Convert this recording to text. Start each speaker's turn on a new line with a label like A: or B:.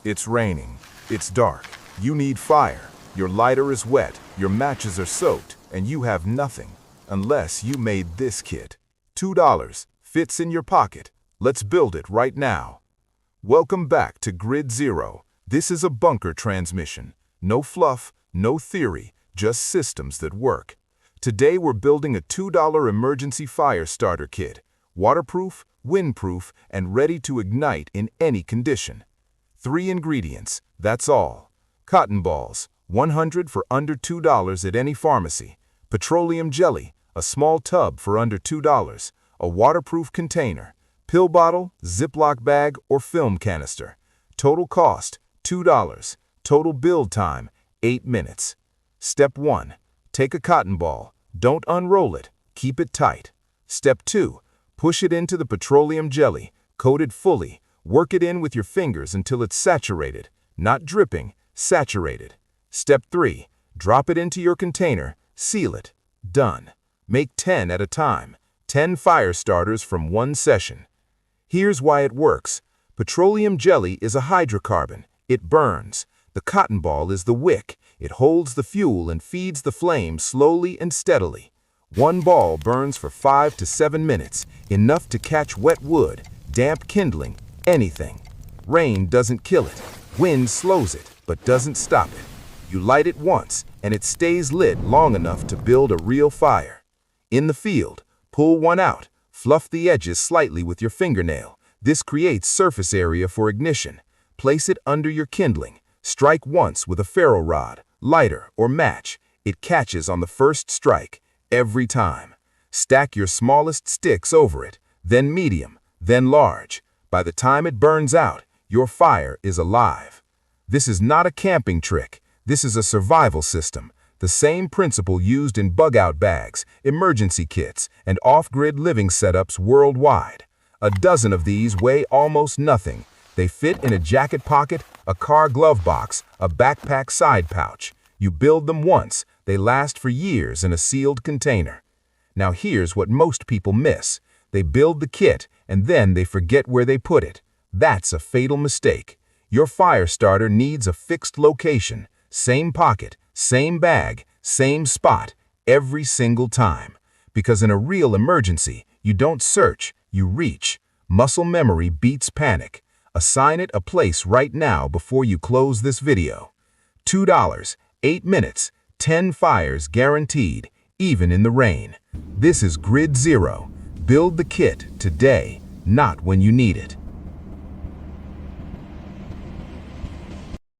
A: It's raining. It's dark. You need fire. Your lighter is wet. Your matches are soaked. And you have nothing. Unless you made this kit. $2. Fits in your pocket. Let's build it right now. Welcome back to Grid Zero. This is a bunker transmission. No fluff, no theory, just systems that work. Today we're building a $2 emergency fire starter kit. Waterproof, windproof, and ready to ignite in any condition. 3 ingredients, that's all. Cotton balls, 100 for under $2 at any pharmacy. Petroleum jelly, a small tub for under $2. A waterproof container. Pill bottle, Ziploc bag, or film canister. Total cost, $2. Total build time, 8 minutes. Step 1. Take a cotton ball. Don't unroll it. Keep it tight. Step 2. Push it into the petroleum jelly. Coat it fully. Work it in with your fingers until it's saturated. Not dripping, saturated. Step 3. Drop it into your container. Seal it. Done. Make 10 at a time. 10 fire starters from one session. Here's why it works. Petroleum jelly is a hydrocarbon. It burns. The cotton ball is the wick. It holds the fuel and feeds the flame slowly and steadily. One ball burns for 5 to 7 minutes, enough to catch wet wood, damp kindling, anything. Rain doesn't kill it. Wind slows it, but doesn't stop it. You light it once, and it stays lit long enough to build a real fire. In the field, pull one out. Fluff the edges slightly with your fingernail. This creates surface area for ignition. Place it under your kindling. Strike once with a ferro rod, lighter, or match. It catches on the first strike, every time. Stack your smallest sticks over it, then medium, then large. By the time it burns out, your fire is alive. This is not a camping trick. This is a survival system. The same principle used in bug-out bags, emergency kits, and off-grid living setups worldwide. A dozen of these weigh almost nothing. They fit in a jacket pocket, a car glove box, a backpack side pouch. You build them once, they last for years in a sealed container. Now here's what most people miss. They build the kit, and then they forget where they put it. That's a fatal mistake. Your fire starter needs a fixed location, same pocket, same bag, same spot, every single time. Because in a real emergency, you don't search, you reach. Muscle memory beats panic. Assign it a place right now before you close this video. $2, 8 minutes, 10 fires guaranteed, even in the rain. This is Grid Zero. Build the kit today, not when you need it.